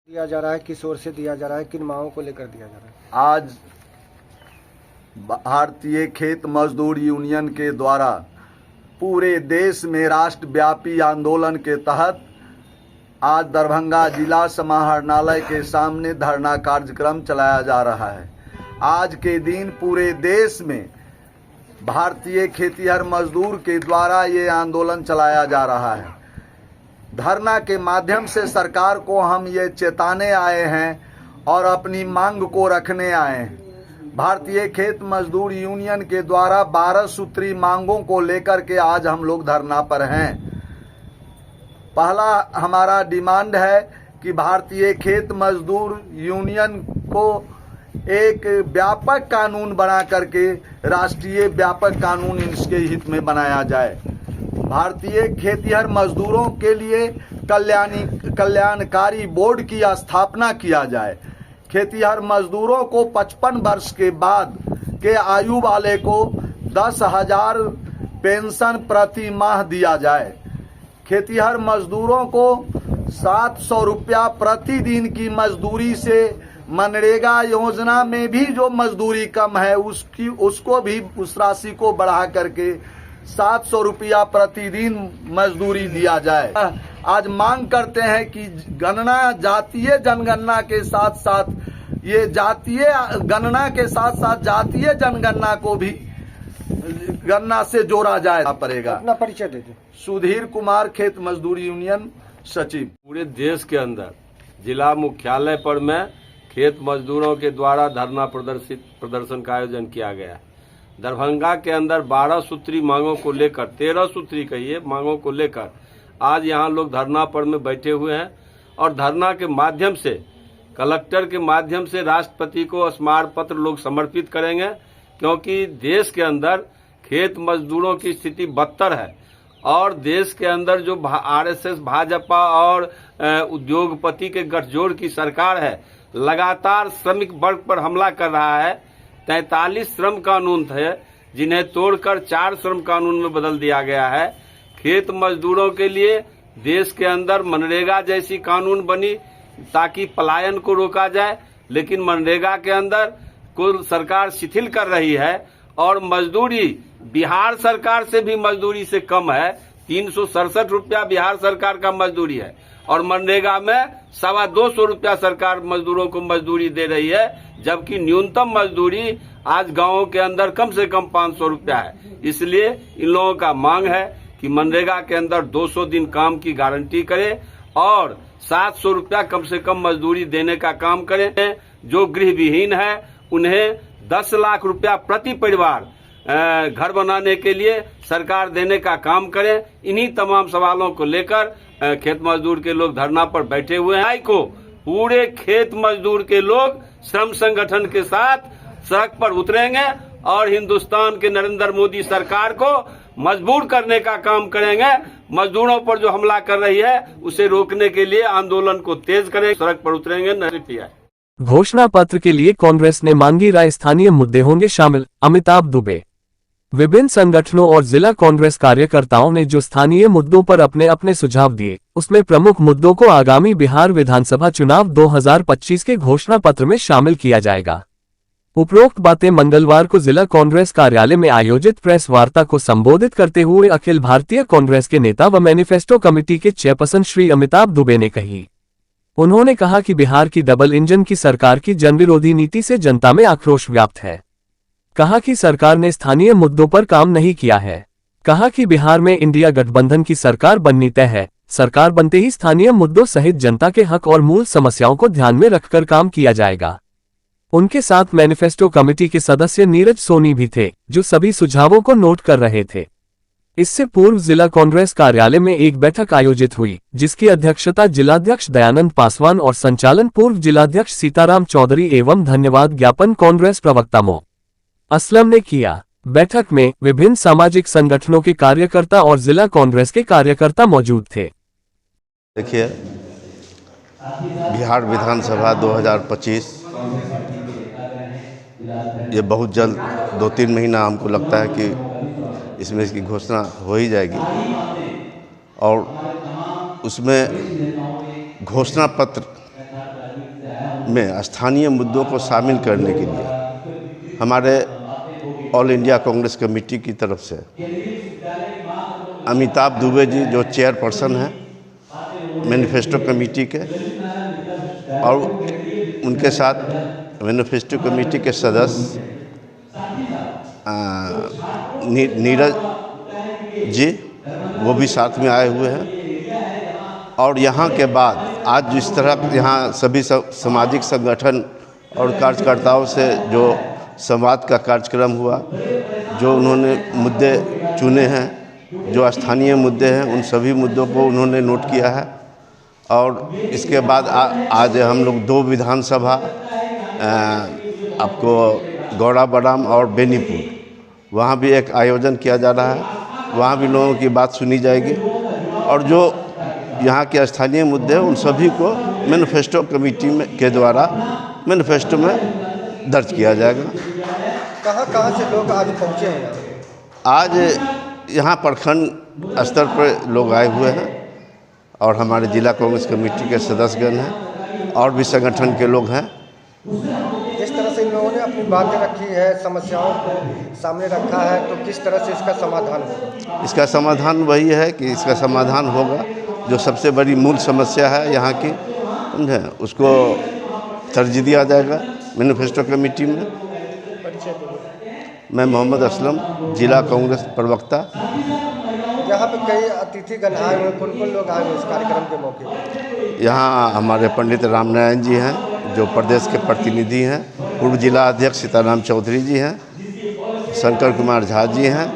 दिया जा रहा है, किस ओर से दिया जा रहा है, किन मांगों को लेकर दिया जा रहा है? आज भारतीय खेत मजदूर यूनियन के द्वारा पूरे देश में राष्ट्रव्यापी आंदोलन के तहत आज दरभंगा जिला समाहरणालय के सामने धरना कार्यक्रम चलाया जा रहा है। आज के दिन पूरे देश में भारतीय खेतिहर मजदूर के द्वारा ये आंदोलन चलाया जा रहा है। धरना के माध्यम से सरकार को हम ये चेताने आए हैं और अपनी मांग को रखने आए हैं। भारतीय खेत मजदूर यूनियन के द्वारा 12 सूत्री मांगों को लेकर के आज हम लोग धरना पर हैं। पहला हमारा डिमांड है कि भारतीय खेत मजदूर यूनियन को एक व्यापक कानून बना करके राष्ट्रीय व्यापक कानून इसके हित में बनाया जाए। भारतीय खेतिहर मजदूरों के लिए कल्याणकारी बोर्ड की स्थापना किया जाए। खेतिहर मजदूरों को 55 वर्ष के बाद के आयु वाले को 10,000 पेंशन प्रति माह दिया जाए। खेतिहर मजदूरों को 700 रुपया प्रतिदिन की मजदूरी से मनरेगा योजना में भी जो मजदूरी कम है उसको भी उस राशि को बढ़ा करके 700 रुपया प्रतिदिन मजदूरी दिया जाए। आज मांग करते हैं कि गणना जातीय जनगणना के साथ साथ ये जातीय गणना के साथ साथ जातीय जनगणना को भी गणना से जोड़ा जाए पड़ेगा। अपना परिचय दे दे। सुधीर कुमार, खेत मजदूर यूनियन सचिव। पूरे देश के अंदर जिला मुख्यालय पर में खेत मजदूरों के द्वारा धरना प्रदर्शन का आयोजन किया गया। दरभंगा के अंदर 12 सूत्री मांगों को लेकर 13 सूत्री कहिए मांगों को लेकर आज यहाँ लोग धरना पर में बैठे हुए हैं और धरना के माध्यम से कलेक्टर के माध्यम से राष्ट्रपति को स्मारक पत्र लोग समर्पित करेंगे, क्योंकि देश के अंदर खेत मजदूरों की स्थिति बदतर है और देश के अंदर जो आरएसएस भाजपा और उद्योगपति के गठजोड़ की सरकार है लगातार श्रमिक वर्ग पर हमला कर रहा है। 43 श्रम कानून थे जिन्हें तोड़कर 4 श्रम कानून में बदल दिया गया है। खेत मजदूरों के लिए देश के अंदर मनरेगा जैसी कानून बनी ताकि पलायन को रोका जाए, लेकिन मनरेगा के अंदर कुल सरकार शिथिल कर रही है और मजदूरी बिहार सरकार से भी मजदूरी से कम है। 367 रुपया बिहार सरकार का मजदूरी है और मनरेगा में 225 रुपया सरकार मजदूरों को मजदूरी दे रही है, जबकि न्यूनतम मजदूरी आज गांवों के अंदर कम से कम 500 रुपया है। इसलिए इन लोगों का मांग है कि मनरेगा के अंदर 200 दिन काम की गारंटी करे और 700 रुपया कम से कम मजदूरी देने का काम करें। जो गृह विहीन है उन्हें 10 लाख रुपया प्रति परिवार घर बनाने के लिए सरकार देने का काम करें। इन्हीं तमाम सवालों को लेकर खेत मजदूर के लोग धरना पर बैठे हुए हैं। को पूरे खेत मजदूर के लोग श्रम संगठन के साथ सड़क पर उतरेंगे और हिंदुस्तान के नरेंद्र मोदी सरकार को मजबूर करने का काम करेंगे। मजदूरों पर जो हमला कर रही है उसे रोकने के लिए आंदोलन को तेज करें, सड़क पर उतरेंगे। घोषणा पत्र के लिए कांग्रेस ने मांगी राय, स्थानीय मुद्दे होंगे शामिल, अमिताभ दुबे। विभिन्न संगठनों और जिला कांग्रेस कार्यकर्ताओं ने जो स्थानीय मुद्दों पर अपने अपने सुझाव दिए, उसमें प्रमुख मुद्दों को आगामी बिहार विधानसभा चुनाव 2025 के घोषणा पत्र में शामिल किया जाएगा। उपरोक्त बातें मंगलवार को जिला कांग्रेस कार्यालय में आयोजित प्रेस वार्ता को संबोधित करते हुए अखिल भारतीय कांग्रेस के नेता व मैनिफेस्टो कमेटी के चेयरपर्सन श्री अमिताभ दुबे ने कही। उन्होंने कहा कि बिहार की डबल इंजन की सरकार की जनविरोधी नीति से जनता में आक्रोश व्याप्त है। कहा कि सरकार ने स्थानीय मुद्दों पर काम नहीं किया है। कहा कि बिहार में इंडिया गठबंधन की सरकार बननी तय है। सरकार बनते ही स्थानीय मुद्दों सहित जनता के हक और मूल समस्याओं को ध्यान में रखकर काम किया जाएगा। उनके साथ मैनिफेस्टो कमेटी के सदस्य नीरज सोनी भी थे, जो सभी सुझावों को नोट कर रहे थे। इससे पूर्व जिला कांग्रेस कार्यालय में एक बैठक आयोजित हुई, जिसकी अध्यक्षता जिलाध्यक्ष दयानंद पासवान और संचालन पूर्व जिलाध्यक्ष सीताराम चौधरी एवं धन्यवाद ज्ञापन कांग्रेस प्रवक्ता मो असलम ने किया। बैठक में विभिन्न सामाजिक संगठनों के कार्यकर्ता और जिला कांग्रेस के कार्यकर्ता मौजूद थे। देखिए, बिहार विधानसभा 2025 ये बहुत जल्द 2-3 महीना हमको लगता है कि इसमें इसकी घोषणा हो ही जाएगी और उसमें घोषणा पत्र में स्थानीय मुद्दों को शामिल करने के लिए हमारे ऑल इंडिया कांग्रेस कमेटी की तरफ से अमिताभ दुबे जी जो चेयरपर्सन हैं मैनिफेस्टो कमेटी के, और उनके साथ मैनिफेस्टो कमेटी के सदस्य नीरज जी, वो भी साथ में आए हुए हैं। और यहाँ के बाद आज जिस तरह यहाँ सभी सामाजिक संगठन और कार्यकर्ताओं से जो संवाद का कार्यक्रम हुआ, जो उन्होंने मुद्दे चुने हैं, जो स्थानीय मुद्दे हैं, उन सभी मुद्दों को उन्होंने नोट किया है। और इसके बाद आज हम लोग 2 विधानसभा आपको गौड़ा बडाम और बेनीपुर, वहाँ भी एक आयोजन किया जा रहा है। वहाँ भी लोगों की बात सुनी जाएगी और जो यहाँ के स्थानीय मुद्दे हैं उन सभी को मैनिफेस्टो कमेटी में के द्वारा मैनिफेस्टो में दर्ज किया जाएगा। कहाँ कहाँ से लोग आज पहुँचे हैं यहाँ? आज यहाँ प्रखंड स्तर पर लोग आए हुए हैं और हमारे जिला कांग्रेस कमेटी के सदस्यगण हैं और भी संगठन के लोग हैं। जिस तरह से इन लोगों ने अपनी बातें रखी है, समस्याओं को सामने रखा है, तो किस तरह से इसका समाधान होगा? इसका समाधान वही है कि इसका समाधान होगा जो सबसे बड़ी मूल समस्या है यहाँ की, समझे, उसको तरजीह दिया जाएगा मैनिफेस्टो कमेटी में। मैं मोहम्मद असलम, जिला कांग्रेस प्रवक्ता। यहाँ पे कई अतिथिगण आए हुए, कौन कौन लोग आए हुए इस कार्यक्रम के मौके पर? यहाँ हमारे पंडित रामनारायण जी हैं जो प्रदेश के प्रतिनिधि हैं, पूर्व जिला अध्यक्ष सीताराम चौधरी जी हैं, शंकर कुमार झा जी हैं,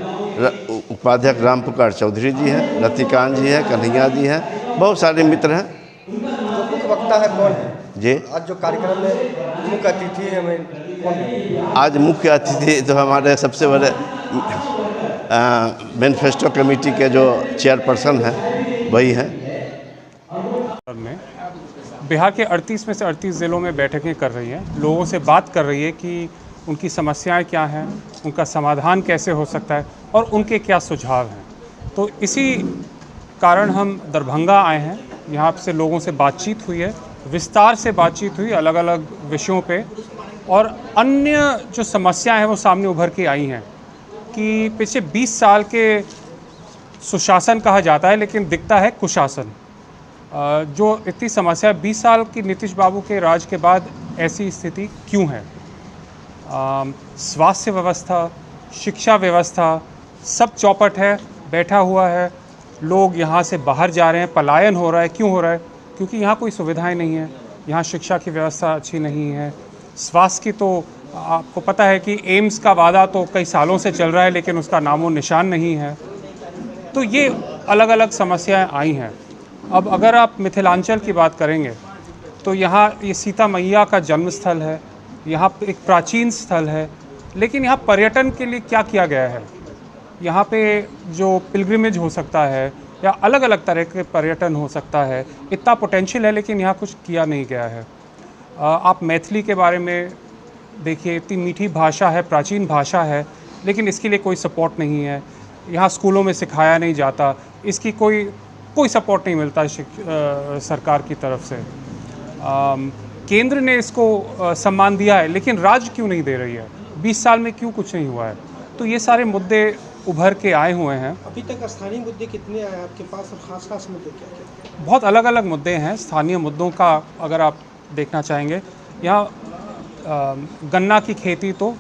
उपाध्यक्ष राम पुकार चौधरी जी हैं, लतिकांत जी हैं, कन्हैया जी हैं, बहुत सारे मित्र हैं। जो मुख्य वक्ता है कौन है जी? आज जो कार्यक्रम में मुख्य अतिथि है कौन है? आज मुख्य अतिथि तो हमारे सबसे बड़े मैनिफेस्टो कमेटी के जो चेयरपर्सन हैं वही हैं। में बिहार के 38 में से 38 ज़िलों में बैठकें कर रही है, लोगों से बात कर रही है कि उनकी समस्याएं क्या हैं, उनका समाधान कैसे हो सकता है और उनके क्या सुझाव हैं। तो इसी कारण हम दरभंगा आए हैं। यहाँ से लोगों से बातचीत हुई है, विस्तार से बातचीत हुई अलग अलग विषयों पे, और अन्य जो समस्याएं हैं वो सामने उभर के आई हैं कि पिछले 20 साल के सुशासन कहा जाता है लेकिन दिखता है कुशासन। जो इतनी समस्या 20 साल की नीतीश बाबू के राज के बाद ऐसी स्थिति क्यों है? स्वास्थ्य व्यवस्था, शिक्षा व्यवस्था सब चौपट है, बैठा हुआ है। लोग यहाँ से बाहर जा रहे हैं, पलायन हो रहा है। क्यों हो रहा है? क्योंकि यहाँ कोई सुविधाएं नहीं है, यहाँ शिक्षा की व्यवस्था अच्छी नहीं है। स्वास्थ्य की तो आपको पता है कि एम्स का वादा तो कई सालों से चल रहा है लेकिन उसका नामो निशान नहीं है। तो ये अलग अलग समस्याएं आई हैं। अब अगर आप मिथिलांचल की बात करेंगे तो यहाँ ये सीता मैया का जन्म स्थल है, यहाँ एक प्राचीन स्थल है, लेकिन यहाँ पर्यटन के लिए क्या किया गया है? यहाँ पे जो पिलग्रिमेज हो सकता है या अलग अलग तरह के पर्यटन हो सकता है, इतना पोटेंशियल है लेकिन यहाँ कुछ किया नहीं गया है। आप मैथिली के बारे में देखिए, इतनी मीठी भाषा है, प्राचीन भाषा है, लेकिन इसके लिए कोई सपोर्ट नहीं है। यहाँ स्कूलों में सिखाया नहीं जाता, इसकी कोई सपोर्ट नहीं मिलता सरकार की तरफ से। केंद्र ने इसको सम्मान दिया है लेकिन राज्य क्यों नहीं दे रही है? 20 साल में क्यों कुछ नहीं हुआ है? तो ये सारे मुद्दे उभर के आए हुए हैं। अभी तक स्थानीय मुद्दे कितने आए आपके पास और खास मुद्दे क्या? बहुत अलग अलग मुद्दे हैं स्थानीय मुद्दों का। अगर आप देखना चाहेंगे, यहाँ गन्ना की खेती तो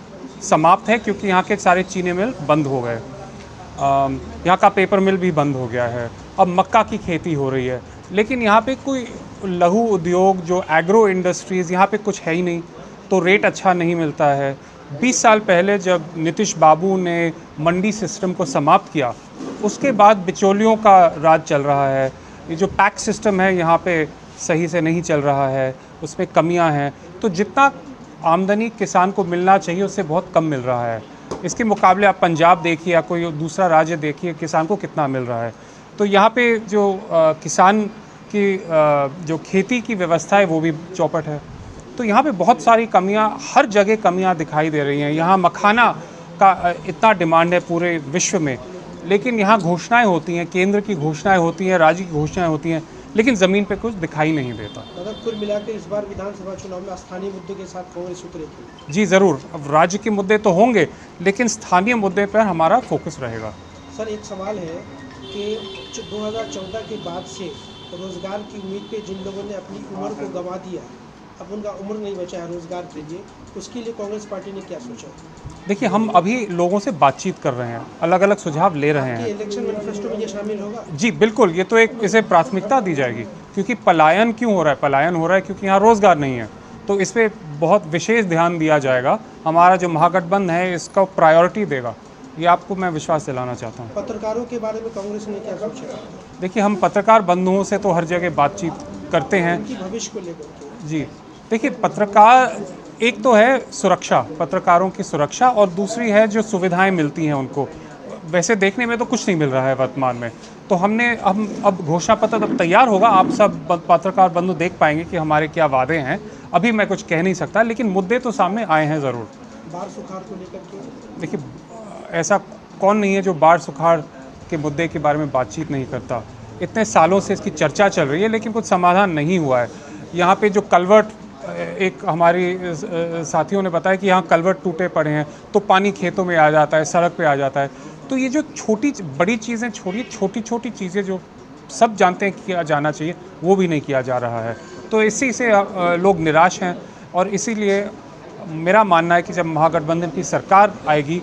समाप्त है क्योंकि यहाँ के सारे चीनी मिल बंद हो गए। यहाँ का पेपर मिल भी बंद हो गया है। अब मक्का की खेती हो रही है, लेकिन यहाँ पे कोई लघु उद्योग जो एग्रो इंडस्ट्रीज़ यहाँ पे कुछ है ही नहीं, तो रेट अच्छा नहीं मिलता है। 20 साल पहले जब नीतीश बाबू ने मंडी सिस्टम को समाप्त किया, उसके बाद बिचौलियों का राज चल रहा है। ये जो पैक सिस्टम है यहाँ पे सही से नहीं चल रहा है, उसमें कमियां हैं। तो जितना आमदनी किसान को मिलना चाहिए उससे बहुत कम मिल रहा है। इसके मुकाबले आप पंजाब देखिए या कोई दूसरा राज्य देखिए, किसान को कितना मिल रहा है। तो यहाँ पे जो किसान की जो खेती की व्यवस्था है वो भी चौपट है। तो यहाँ पे बहुत सारी कमियाँ, हर जगह कमियाँ दिखाई दे रही हैं। यहाँ मखाना का इतना डिमांड है पूरे विश्व में, लेकिन यहाँ घोषणाएं होती हैं, केंद्र की घोषणाएं होती हैं, राज्य की घोषणाएं होती हैं, लेकिन ज़मीन पे कुछ दिखाई नहीं देता। मतलब कुल मिलाकर इस बार विधानसभा चुनाव में स्थानीय मुद्दों के साथ कांग्रेस उतरेगी? जी ज़रूर। अब राज्य के मुद्दे तो होंगे लेकिन स्थानीय मुद्दे पर हमारा फोकस रहेगा। सर, एक सवाल है कि 2014 के बाद से रोज़गार की उम्मीद पे जिन लोगों ने अपनी उम्र को गंवा दिया, अब उनका उम्र नहीं बचा है रोज़गार के लिए, उसके लिए कांग्रेस पार्टी ने क्या सोचा? देखिए, हम अभी लोगों से बातचीत कर रहे हैं, अलग अलग सुझाव ले रहे हैं। इलेक्शन मैनिफेस्टो में ये शामिल होगा? जी बिल्कुल, ये तो एक इसे प्राथमिकता दी जाएगी। क्योंकि पलायन क्यों हो रहा है? पलायन हो रहा है क्योंकि यहाँ रोज़गार नहीं है, तो इस पर बहुत विशेष ध्यान दिया जाएगा। हमारा जो महागठबंधन है इसका प्रायोरिटी देगा, ये आपको मैं विश्वास दिलाना चाहता हूँ। पत्रकारों के बारे में कांग्रेस ने क्या सोचा? देखिए, हम पत्रकार बंधुओं से तो हर जगह बातचीत करते हैं। उनकी भविष्य को लेकर जी देखिए, पत्रकार एक तो है सुरक्षा, पत्रकारों की सुरक्षा, और दूसरी है जो सुविधाएं मिलती हैं उनको। वैसे देखने में तो कुछ नहीं मिल रहा है वर्तमान में। तो हम अब घोषणा पत्र तब तैयार होगा, आप सब पत्रकार बंधु देख पाएंगे कि हमारे क्या वादे हैं। अभी मैं कुछ कह नहीं सकता, लेकिन मुद्दे तो सामने आए हैं ज़रूर। बाढ़ सुखाड़ को लेकर के? देखिए, ऐसा कौन नहीं है जो बाढ़ सुखाड़ के मुद्दे के बारे में बातचीत नहीं करता। इतने सालों से इसकी चर्चा चल रही है लेकिन कुछ समाधान नहीं हुआ है। यहाँ पे जो कलवर्ट, एक हमारी साथियों ने बताया कि यहाँ कलवर्ट टूटे पड़े हैं तो पानी खेतों में आ जाता है, सड़क पे आ जाता है। तो ये जो छोटी बड़ी चीज़ें, छोटी छोटी चीज़ें जो सब जानते हैं किया जाना चाहिए, वो भी नहीं किया जा रहा है। तो इसी से लोग निराश हैं और इसीलिए मेरा मानना है कि जब महागठबंधन की सरकार आएगी,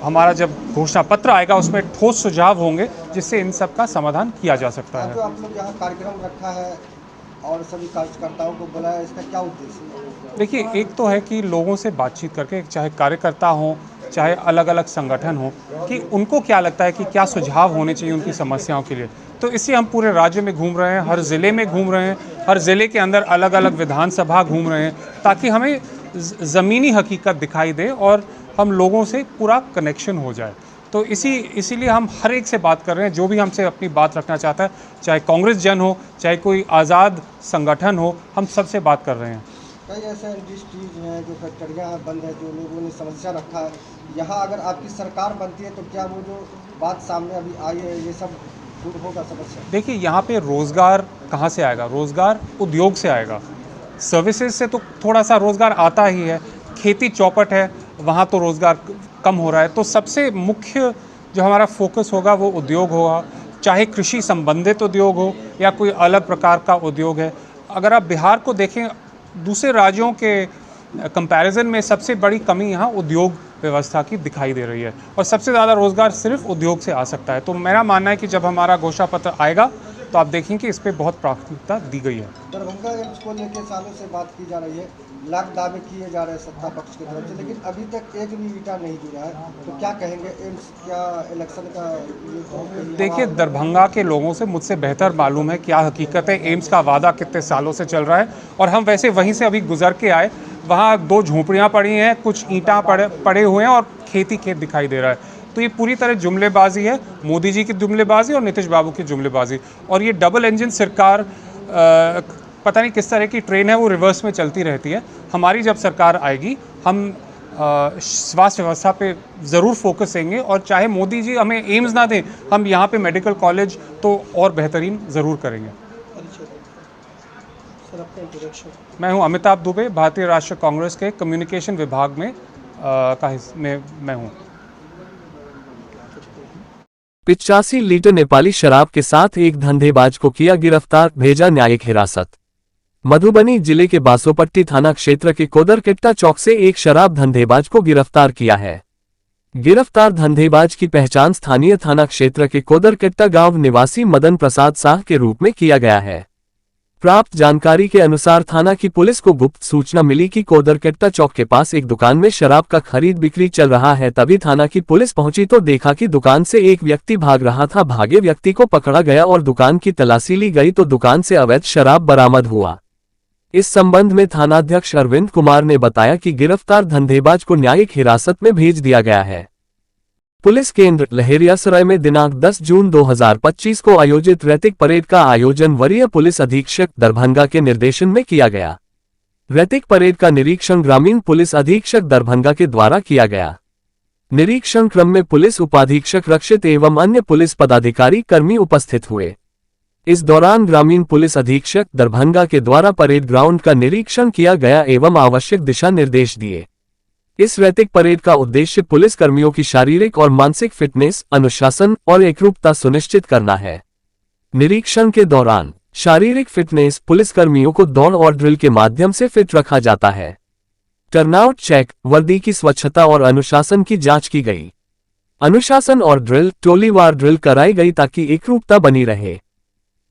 हमारा जब घोषणा पत्र आएगा, उसमें ठोस सुझाव होंगे जिससे इन सब का समाधान किया जा सकता है। जो आप लोग यहाँ कार्यक्रम रखा है और सभी कार्यकर्ताओं को बुलाया, इसका क्या उद्देश्य है? देखिए, एक तो है कि लोगों से बातचीत करके, चाहे कार्यकर्ता हों चाहे अलग अलग संगठन हो, कि उनको क्या लगता है कि क्या सुझाव होने चाहिए उनकी समस्याओं के लिए। तो इससे हम पूरे राज्य में घूम रहे हैं, हर ज़िले में घूम रहे हैं, हर ज़िले के अंदर अलग अलग विधानसभा घूम रहे हैं ताकि हमें ज़मीनी हकीकत दिखाई दे और हम लोगों से पूरा कनेक्शन हो जाए। तो इसीलिए हम हर एक से बात कर रहे हैं, जो भी हमसे अपनी बात रखना चाहता है, चाहे कांग्रेस जन हो, चाहे कोई आज़ाद संगठन हो, हम सबसे बात कर रहे हैं। कई ऐसे इंडस्ट्रीज हैं, जो फैक्ट्रियाँ बंद है, जो लोगों ने समस्या रखा है, यहाँ अगर आपकी सरकार बनती है तो क्या वो जो बात सामने अभी आई है ये सब दूर होगा समस्या? देखिए, यहाँ पे रोज़गार कहाँ से आएगा? रोज़गार उद्योग से आएगा। सर्विसेज से तो थोड़ा सा रोज़गार आता ही है, खेती चौपट है, वहाँ तो रोज़गार कम हो रहा है। तो सबसे मुख्य जो हमारा फोकस होगा वो उद्योग होगा, चाहे कृषि संबंधित उद्योग हो या कोई अलग प्रकार का उद्योग है। अगर आप बिहार को देखें, दूसरे राज्यों के कंपैरिजन में सबसे बड़ी कमी यहाँ उद्योग व्यवस्था की दिखाई दे रही है और सबसे ज़्यादा रोज़गार सिर्फ उद्योग से आ सकता है। तो मेरा मानना है कि जब हमारा घोषणा पत्र आएगा तो आप देखेंगे कि इस पर बहुत प्राथमिकता दी गई है। दरभंगा एम्स को लेकर सालों से बात की जा रही है, लाख दावे किए जा रहे हैं सत्ता पक्ष की तरफ से, लेकिन अभी तक एक भी ईंटा नहीं जुड़ा है। तो क्या कहेंगे, एम्स क्या इलेक्शन का? देखिए, दरभंगा के लोगों से मुझसे बेहतर मालूम है क्या हकीकत है। एम्स का वादा कितने सालों से चल रहा है और हम वैसे वहीं से अभी गुजर के आए। वहाँ 2 झोंपड़ियाँ पड़ी हैं, कुछ ईंटा पड़े हुए हैं और खेत दिखाई दे रहा है। तो ये पूरी तरह जुमलेबाजी है, मोदी जी की जुमलेबाजी और नीतीश बाबू की जुमलेबाजी। और ये डबल इंजन सरकार, पता नहीं किस तरह की ट्रेन है, वो रिवर्स में चलती रहती है। हमारी जब सरकार आएगी, हम स्वास्थ्य व्यवस्था पे ज़रूर फोकस देंगे और चाहे मोदी जी हमें एम्स ना दें, हम यहाँ पे मेडिकल कॉलेज तो और बेहतरीन ज़रूर करेंगे। मैं हूँ अमिताभ दुबे, भारतीय राष्ट्रीय कांग्रेस के कम्युनिकेशन विभाग में मैं हूँ। 85 लीटर नेपाली शराब के साथ एक धंधेबाज को किया गिरफ्तार, भेजा न्यायिक हिरासत। मधुबनी जिले के बासोपट्टी थाना क्षेत्र के कोदरकेट्टा चौक से एक शराब धंधेबाज को गिरफ्तार किया है। गिरफ्तार धंधेबाज की पहचान स्थानीय थाना क्षेत्र के कोदरकेट्टा गांव निवासी मदन प्रसाद साह के रूप में किया गया है। प्राप्त जानकारी के अनुसार थाना की पुलिस को गुप्त सूचना मिली कि कोदरकेट्टा चौक के पास एक दुकान में शराब का खरीद बिक्री चल रहा है। तभी थाना की पुलिस पहुंची तो देखा कि दुकान से एक व्यक्ति भाग रहा था। भागे व्यक्ति को पकड़ा गया और दुकान की तलाशी ली गई तो दुकान से अवैध शराब बरामद हुआ। इस संबंध में थानाध्यक्ष अरविंद कुमार ने बताया कि गिरफ्तार धंधेबाज को न्यायिक हिरासत में भेज दिया गया है। पुलिस केंद्र लहेरियासराय में दिनांक 10 जून 2025 को आयोजित रैतिक परेड का आयोजन वरीय पुलिस अधीक्षक दरभंगा के निर्देशन में किया गया। रैतिक परेड का निरीक्षण ग्रामीण पुलिस अधीक्षक दरभंगा के द्वारा किया गया। निरीक्षण क्रम में पुलिस उपाधीक्षक रक्षित एवं अन्य पुलिस पदाधिकारी कर्मी उपस्थित हुए। इस दौरान ग्रामीण पुलिस अधीक्षक दरभंगा के द्वारा परेड ग्राउंड का निरीक्षण किया गया एवं आवश्यक दिशा निर्देश दिए। इस रैतिक परेड का उद्देश्य पुलिस कर्मियों की शारीरिक और मानसिक फिटनेस, अनुशासन और एकरूपता सुनिश्चित करना है। निरीक्षण के दौरान शारीरिक फिटनेस पुलिस कर्मियों को दौड़ और ड्रिल के माध्यम से फिट रखा जाता है। टर्नआउट चेक, वर्दी की स्वच्छता और अनुशासन की जांच की गई। अनुशासन और ड्रिल, टोलीवार ड्रिल कराई गई ताकि एकरूपता बनी रहे।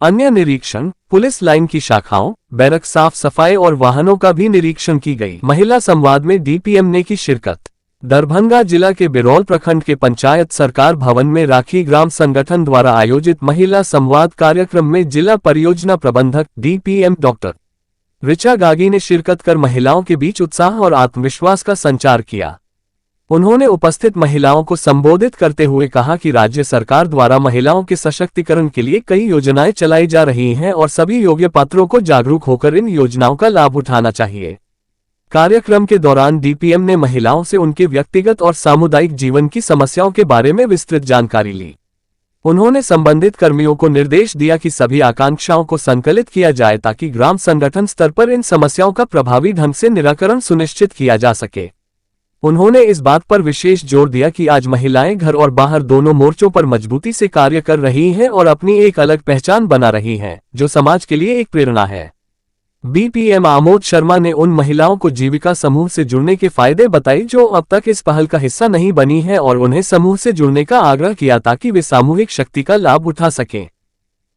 अन्य निरीक्षण पुलिस लाइन की शाखाओं, बैरक साफ सफाई और वाहनों का भी निरीक्षण की गई। महिला संवाद में डीपीएम ने की शिरकत। दरभंगा जिला के बिरौल प्रखंड के पंचायत सरकार भवन में राखी ग्राम संगठन द्वारा आयोजित महिला संवाद कार्यक्रम में जिला परियोजना प्रबंधक डीपीएम डॉक्टर ऋचा गागी ने शिरकत कर महिलाओं के बीच उत्साह और आत्मविश्वास का संचार किया। उन्होंने उपस्थित महिलाओं को संबोधित करते हुए कहा कि राज्य सरकार द्वारा महिलाओं के सशक्तिकरण के लिए कई योजनाएं चलाई जा रही हैं और सभी योग्य पात्रों को जागरूक होकर इन योजनाओं का लाभ उठाना चाहिए। कार्यक्रम के दौरान डीपीएम ने महिलाओं से उनके व्यक्तिगत और सामुदायिक जीवन की समस्याओं के बारे में विस्तृत जानकारी ली। उन्होंने संबंधित कर्मियों को निर्देश दिया कि सभी आकांक्षाओं को संकलित किया जाए ताकि ग्राम संगठन स्तर पर इन समस्याओं का प्रभावी ढंग से निराकरण सुनिश्चित किया जा सके। उन्होंने इस बात पर विशेष जोर दिया कि आज महिलाएं घर और बाहर दोनों मोर्चों पर मजबूती से कार्य कर रही हैं और अपनी एक अलग पहचान बना रही हैं, जो समाज के लिए एक प्रेरणा है। बीपीएम आमोद शर्मा ने उन महिलाओं को जीविका समूह से जुड़ने के फायदे बताए जो अब तक इस पहल का हिस्सा नहीं बनी है और उन्हें समूह से जुड़ने का आग्रह किया ताकि वे सामूहिक शक्ति का लाभ उठा सकें।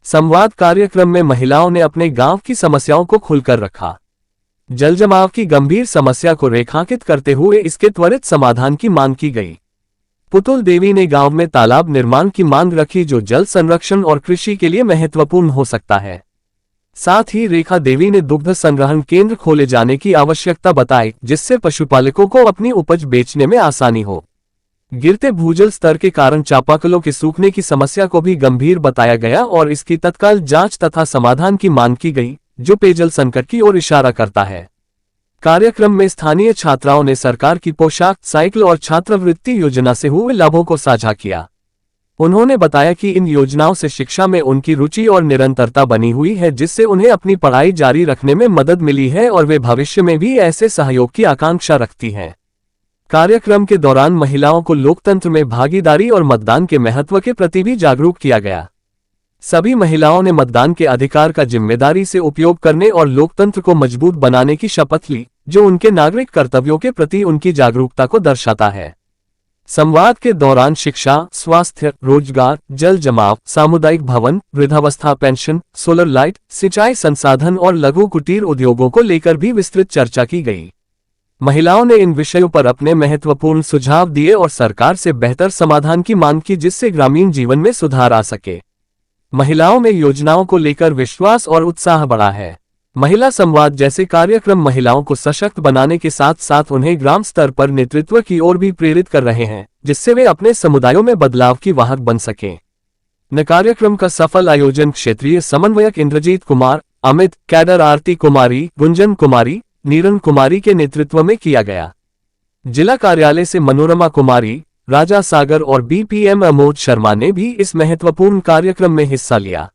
संवाद कार्यक्रम में महिलाओं ने अपने गांव की समस्याओं को खुलकर रखा। जल जमाव की गंभीर समस्या को रेखांकित करते हुए इसके त्वरित समाधान की मांग की गई। पुतुल देवी ने गांव में तालाब निर्माण की मांग रखी जो जल संरक्षण और कृषि के लिए महत्वपूर्ण हो सकता है। साथ ही रेखा देवी ने दुग्ध संग्रहण केंद्र खोले जाने की आवश्यकता बताई जिससे पशुपालकों को अपनी उपज बेचने में आसानी हो। गिरते भूजल स्तर के कारण चापाकलों के सूखने की समस्या को भी गंभीर बताया गया और इसकी तत्काल जांच तथा समाधान की मांग की गई, जो पेयजल संकट की ओर इशारा करता है। कार्यक्रम में स्थानीय छात्राओं ने सरकार की पोशाक, साइकिल और छात्रवृत्ति योजना से हुए लाभों को साझा किया। उन्होंने बताया कि इन योजनाओं से शिक्षा में उनकी रुचि और निरंतरता बनी हुई है जिससे उन्हें अपनी पढ़ाई जारी रखने में मदद मिली है और वे भविष्य में भी ऐसे सहयोग की आकांक्षा रखती हैं। कार्यक्रम के दौरान महिलाओं को लोकतंत्र में भागीदारी और मतदान के महत्व के प्रति भी जागरूक किया गया। सभी महिलाओं ने मतदान के अधिकार का जिम्मेदारी से उपयोग करने और लोकतंत्र को मजबूत बनाने की शपथ ली, जो उनके नागरिक कर्तव्यों के प्रति उनकी जागरूकता को दर्शाता है। संवाद के दौरान शिक्षा, स्वास्थ्य, रोजगार, जल जमाव, सामुदायिक भवन, वृद्धावस्था पेंशन, सोलर लाइट, सिंचाई संसाधन और लघु कुटीर उद्योगों को लेकर भी विस्तृत चर्चा की गई। महिलाओं ने इन विषयों पर अपने महत्वपूर्ण सुझाव दिए और सरकार से बेहतर समाधान की मांग की जिससे ग्रामीण जीवन में सुधार आ सके। महिलाओं में योजनाओं को लेकर विश्वास और उत्साह बढ़ा है। महिला संवाद जैसे कार्यक्रम महिलाओं को सशक्त बनाने के साथ साथ उन्हें ग्राम स्तर पर नेतृत्व की ओर भी प्रेरित कर रहे हैं, जिससे वे अपने समुदायों में बदलाव की वाहक बन सकें। न कार्यक्रम का सफल आयोजन क्षेत्रीय समन्वयक इंद्रजीत कुमार, अमित, कैडर आरती कुमारी, गुंजन कुमारी, नीरन कुमारी के नेतृत्व में किया गया। जिला कार्यालय से मनोरमा कुमारी, राजा सागर और बीपीएम आमोद शर्मा ने भी इस महत्वपूर्ण कार्यक्रम में हिस्सा लिया।